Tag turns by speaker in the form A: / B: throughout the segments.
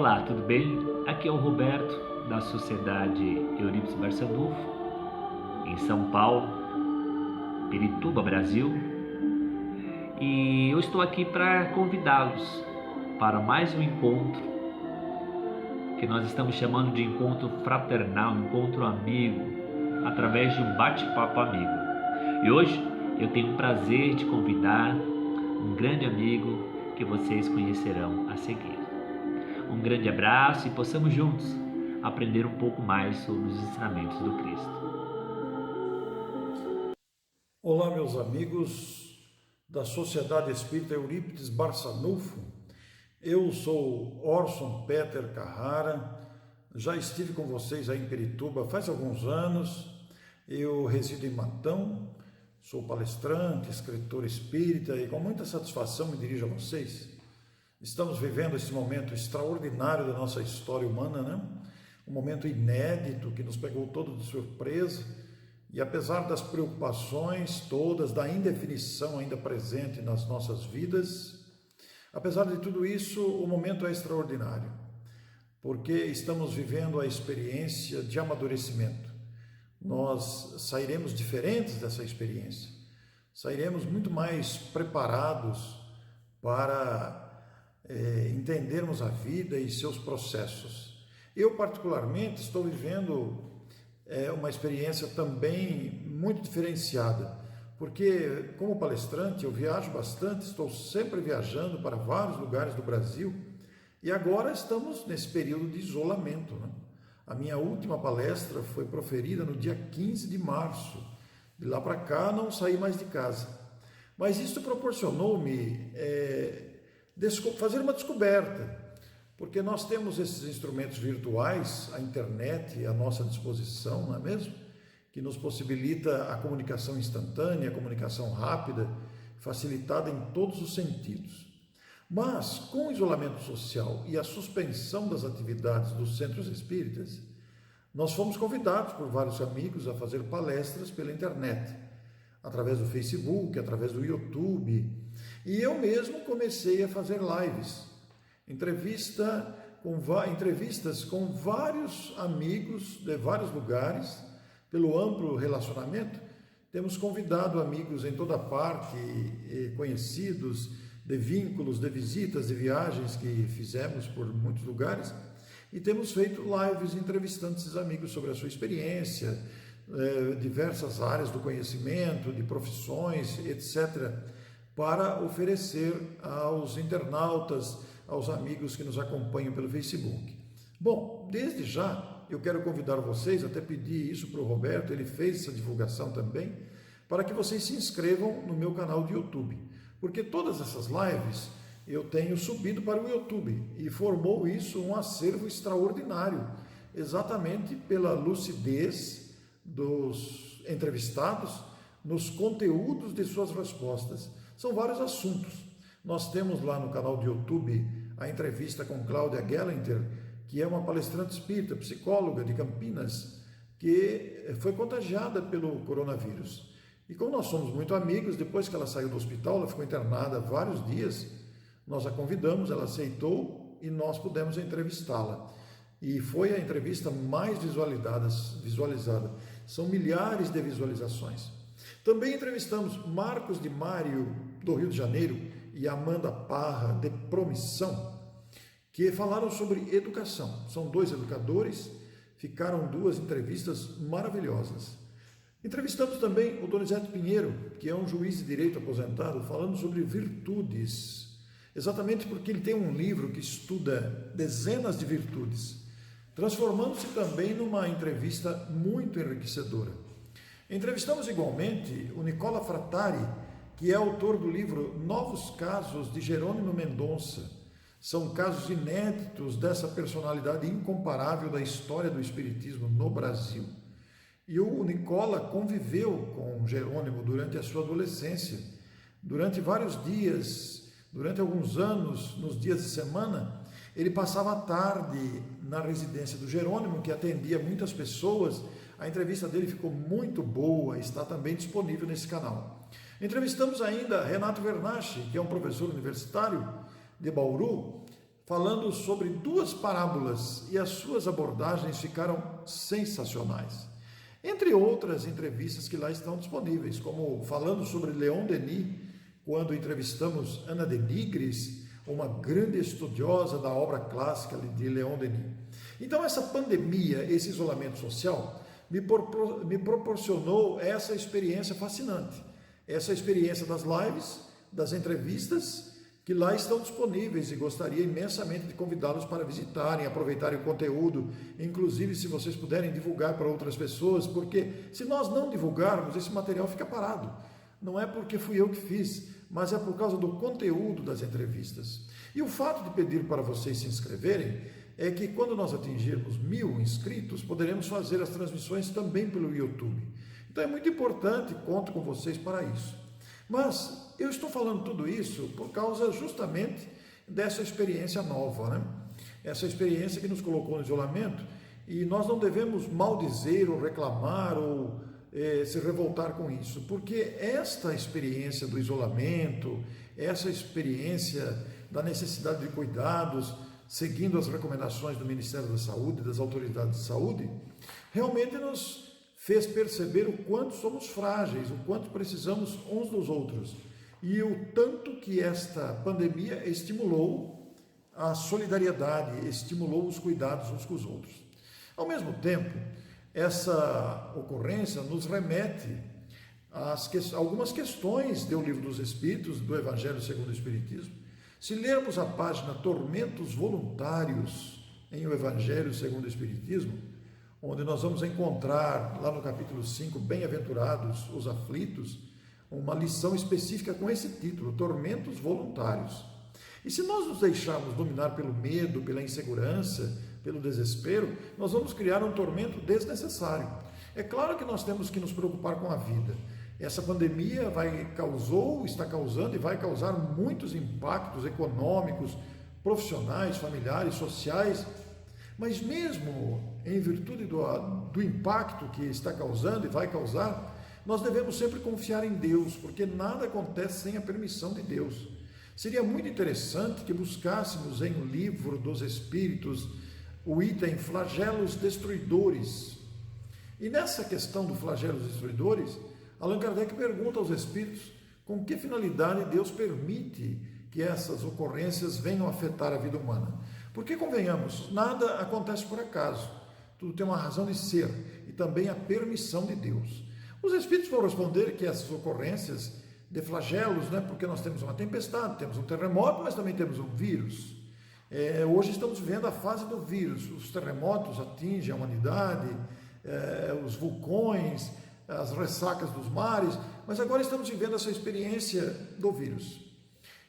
A: Olá, tudo bem? Aqui é o Roberto, da Sociedade Eurípides Barçanufo, em São Paulo, Pirituba, Brasil. E eu estou aqui para convidá-los para mais um encontro que nós estamos chamando de encontro fraternal, encontro amigo, através de um bate-papo amigo. E hoje eu tenho o prazer de convidar um grande amigo que vocês conhecerão a seguir. Um grande abraço e possamos juntos aprender um pouco mais sobre os ensinamentos do Cristo.
B: Olá, meus amigos da Sociedade Espírita Eurípides Barçanufo. Eu sou Orson Peter Carrara, já estive com vocês aí em Pirituba faz alguns anos. Eu resido em Matão, sou palestrante, escritor espírita e com muita satisfação me dirijo a vocês. Estamos vivendo esse momento extraordinário da nossa história humana, né? Um momento inédito que nos pegou todo de surpresa. E apesar das preocupações todas, da indefinição ainda presente nas nossas vidas, apesar de tudo isso, o momento é extraordinário, porque estamos vivendo a experiência de amadurecimento. Nós sairemos diferentes dessa experiência, sairemos muito mais preparados para entendermos a vida e seus processos. Eu, particularmente, estou vivendo uma experiência também muito diferenciada, porque como palestrante eu viajo bastante, estou sempre viajando para vários lugares do Brasil e agora estamos nesse período de isolamento, né? A minha última palestra foi proferida no dia 15 de março, de lá para cá não saí mais de casa, mas isso proporcionou-me fazer uma descoberta, porque nós temos esses instrumentos virtuais, a internet à nossa disposição, não é mesmo? Que nos possibilita a comunicação instantânea, a comunicação rápida, facilitada em todos os sentidos. Mas, com o isolamento social e a suspensão das atividades dos centros espíritas, nós fomos convidados por vários amigos a fazer palestras pela internet, através do Facebook, através do YouTube, e eu mesmo comecei a fazer lives, entrevistas com vários amigos de vários lugares. Pelo amplo relacionamento, temos convidado amigos em toda parte, conhecidos, de vínculos, de visitas, de viagens que fizemos por muitos lugares, e temos feito lives entrevistando esses amigos sobre a sua experiência, diversas áreas do conhecimento, de profissões, etc., para oferecer aos internautas, aos amigos que nos acompanham pelo Facebook. Bom, desde já eu quero convidar vocês, até pedir isso para o Roberto, ele fez essa divulgação também, para que vocês se inscrevam no meu canal de YouTube, porque todas essas lives eu tenho subido para o YouTube e formou isso um acervo extraordinário, exatamente pela lucidez dos entrevistados nos conteúdos de suas respostas. São vários assuntos. Nós temos lá no canal de YouTube a entrevista com Cláudia Gelenter, que é uma palestrante espírita, psicóloga de Campinas, que foi contagiada pelo coronavírus. E como nós somos muito amigos, depois que ela saiu do hospital, ela ficou internada vários dias, nós a convidamos, ela aceitou e nós pudemos entrevistá-la. E foi a entrevista mais visualizada. São milhares de visualizações. Também entrevistamos Marcos de Mário, do Rio de Janeiro, e Amanda Parra, de Promissão, que falaram sobre educação. São dois educadores, ficaram duas entrevistas maravilhosas. Entrevistamos também o Donizete Pinheiro, que é um juiz de direito aposentado, falando sobre virtudes, exatamente porque ele tem um livro que estuda dezenas de virtudes, transformando-se também numa entrevista muito enriquecedora. Entrevistamos igualmente o Nicola Frattari, que é autor do livro Novos Casos de Jerônimo Mendonça. São casos inéditos dessa personalidade incomparável da história do espiritismo no Brasil. E o Nicola conviveu com Jerônimo durante a sua adolescência, durante vários dias, durante alguns anos, nos dias de semana, ele passava a tarde na residência do Jerônimo, que atendia muitas pessoas. A entrevista dele ficou muito boa, está também disponível nesse canal. Entrevistamos ainda Renato Vernaschi, que é um professor universitário de Bauru, falando sobre duas parábolas e as suas abordagens ficaram sensacionais. Entre outras entrevistas que lá estão disponíveis, como falando sobre Leon Denis, quando entrevistamos Ana de Nigris, uma grande estudiosa da obra clássica de Leon Denis. Então essa pandemia, esse isolamento social, me proporcionou essa experiência fascinante, essa experiência das lives, das entrevistas, que lá estão disponíveis e gostaria imensamente de convidá-los para visitarem, aproveitarem o conteúdo, inclusive se vocês puderem divulgar para outras pessoas, porque se nós não divulgarmos, esse material fica parado. Não é porque fui eu que fiz, mas é por causa do conteúdo das entrevistas. E o fato de pedir para vocês se inscreverem é que quando nós atingirmos 1000 inscritos, poderemos fazer as transmissões também pelo YouTube. Então é muito importante, conto com vocês para isso. Mas eu estou falando tudo isso por causa justamente dessa experiência nova, né? Essa experiência que nos colocou no isolamento, e nós não devemos maldizer ou reclamar ou se revoltar com isso, porque esta experiência do isolamento, essa experiência da necessidade de cuidados, seguindo as recomendações do Ministério da Saúde, das autoridades de saúde, realmente nos fez perceber o quanto somos frágeis, o quanto precisamos uns dos outros e o tanto que esta pandemia estimulou a solidariedade, estimulou os cuidados uns com os outros. Ao mesmo tempo, essa ocorrência nos remete a algumas questões do Livro dos Espíritos, do Evangelho segundo o Espiritismo. Se lermos a página Tormentos Voluntários em O Evangelho segundo o Espiritismo, onde nós vamos encontrar, lá no capítulo 5, Bem-aventurados os aflitos, uma lição específica com esse título, Tormentos Voluntários. E se nós nos deixarmos dominar pelo medo, pela insegurança, pelo desespero, nós vamos criar um tormento desnecessário. É claro que nós temos que nos preocupar com a vida. Essa pandemia está causando e vai causar muitos impactos econômicos, profissionais, familiares, sociais, mas mesmo em virtude do impacto que está causando e vai causar, nós devemos sempre confiar em Deus, porque nada acontece sem a permissão de Deus. Seria muito interessante que buscássemos em O Livro dos Espíritos o item flagelos destruidores. E nessa questão do flagelos destruidores, Allan Kardec pergunta aos espíritos com que finalidade Deus permite que essas ocorrências venham afetar a vida humana. Porque, convenhamos, nada acontece por acaso, tudo tem uma razão de ser e também a permissão de Deus. Os espíritos vão responder que essas ocorrências de flagelos, porque nós temos uma tempestade, temos um terremoto, mas também temos um vírus. Hoje estamos vivendo a fase do vírus, os terremotos atingem a humanidade, os vulcões, as ressacas dos mares, mas agora estamos vivendo essa experiência do vírus.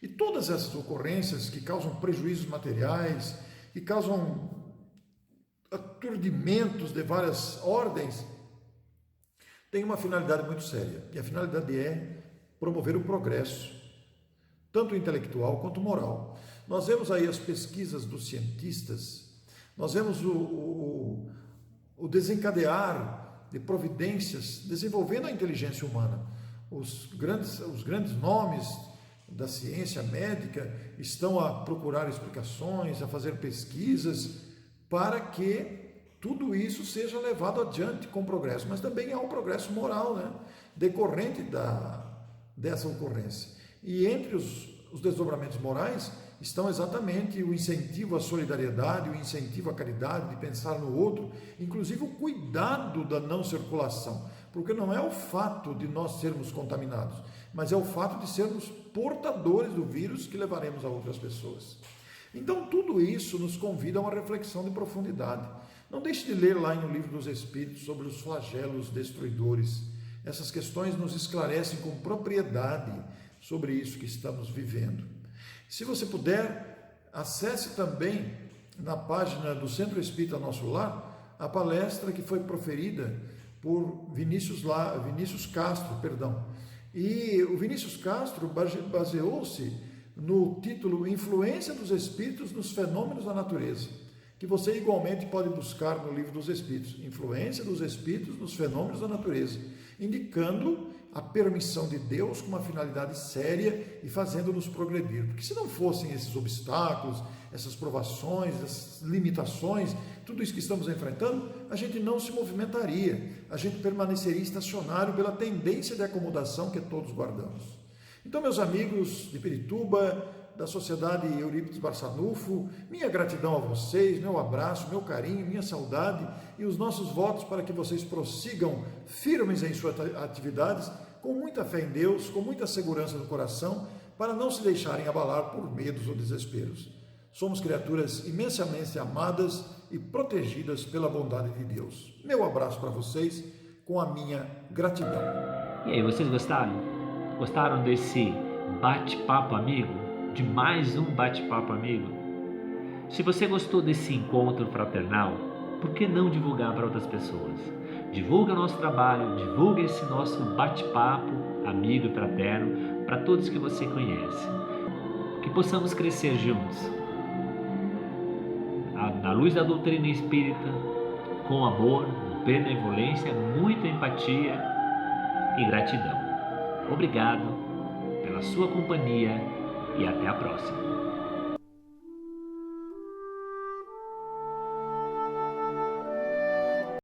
B: E todas essas ocorrências que causam prejuízos materiais, que causam aturdimentos de várias ordens, têm uma finalidade muito séria. E a finalidade é promover o progresso, tanto intelectual quanto moral. Nós vemos aí as pesquisas dos cientistas, nós vemos o desencadear de providências desenvolvendo a inteligência humana. Os grandes nomes da ciência médica estão a procurar explicações, a fazer pesquisas para que tudo isso seja levado adiante com progresso, mas também há um progresso moral, decorrente dessa ocorrência. E entre os desdobramentos morais estão exatamente o incentivo à solidariedade, o incentivo à caridade, de pensar no outro, inclusive o cuidado da não circulação, porque não é o fato de nós sermos contaminados, mas é o fato de sermos portadores do vírus que levaremos a outras pessoas. Então tudo isso nos convida a uma reflexão de profundidade. Não deixe de ler lá no Livro dos Espíritos sobre os flagelos destruidores. Essas questões nos esclarecem com propriedade sobre isso que estamos vivendo. Se você puder, acesse também na página do Centro Espírita Nosso Lar a palestra que foi proferida por Vinícius Castro. E o Vinícius Castro baseou-se no título Influência dos Espíritos nos Fenômenos da Natureza. que você igualmente pode buscar no Livro dos Espíritos, influência dos Espíritos nos fenômenos da natureza, indicando a permissão de Deus com uma finalidade séria e fazendo-nos progredir. Porque se não fossem esses obstáculos, essas provações, essas limitações, tudo isso que estamos enfrentando, a gente não se movimentaria, a gente permaneceria estacionário pela tendência de acomodação que todos guardamos. Então, meus amigos de Pirituba, da Sociedade Eurípides Barçanufo, minha gratidão a vocês, meu abraço, meu carinho, minha saudade e os nossos votos para que vocês prossigam firmes em suas atividades, com muita fé em Deus, com muita segurança no coração, para não se deixarem abalar por medos ou desesperos. Somos criaturas imensamente amadas e protegidas pela bondade de Deus. Meu abraço para vocês, com a minha gratidão.
A: E aí, vocês gostaram? Gostaram desse bate-papo amigo? De mais um bate-papo amigo? Se você gostou desse encontro fraternal, por que não divulgar para outras pessoas? Divulga nosso trabalho, divulga esse nosso bate-papo amigo e fraterno para todos que você conhece. Que possamos crescer juntos, na luz da doutrina espírita, com amor, benevolência, muita empatia e gratidão. Obrigado pela sua companhia e até a próxima.